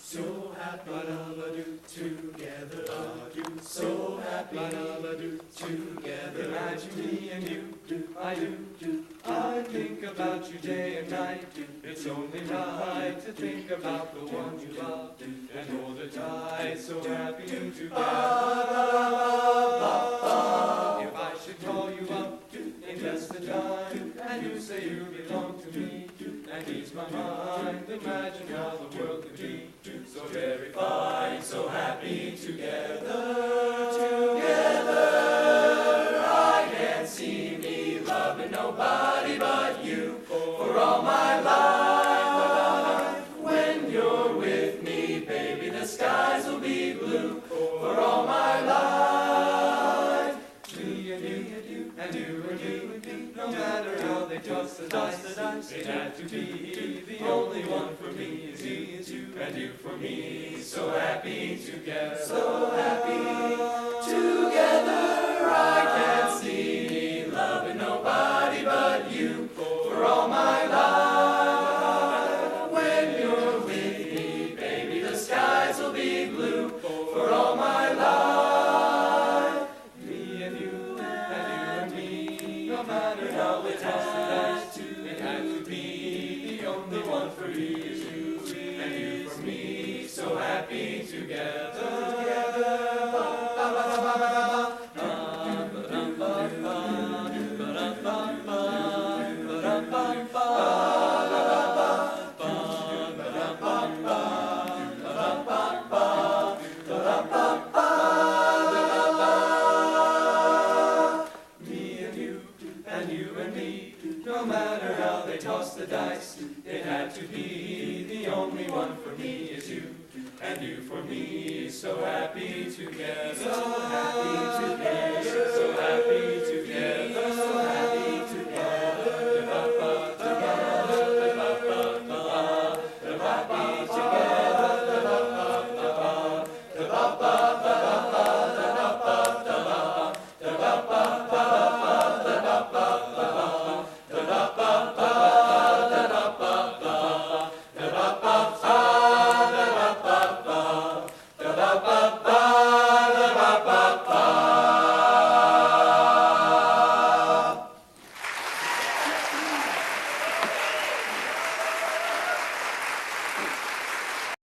so happy together. So happy together. Imagine me and you, I do. I think about you day and night. It's only right to think about the one you love and hold her tight. So happy together. If I should call you up in just a time and you say you belong to me and ease my mind, imagine how the world could be so very fine, so happy together. I can't see me loving nobody but you for all my life. When you're with me, baby, the skies will be blue for all my life. Me and you, and you and me, no matter how they toss the dice, it had to be. The only one for me is you, and you for me. So happy together, So happy together. I can't see me loving nobody but you for all my life. When you're with me, baby, the skies will be blue for all my life. Me and you and me, no matter how they toss the dice, it had to be. The only one for me is you, and you for me. So happy together. No matter how they toss the dice, it had to be. The only one for me is you, and you for me. So happy together. So happy together.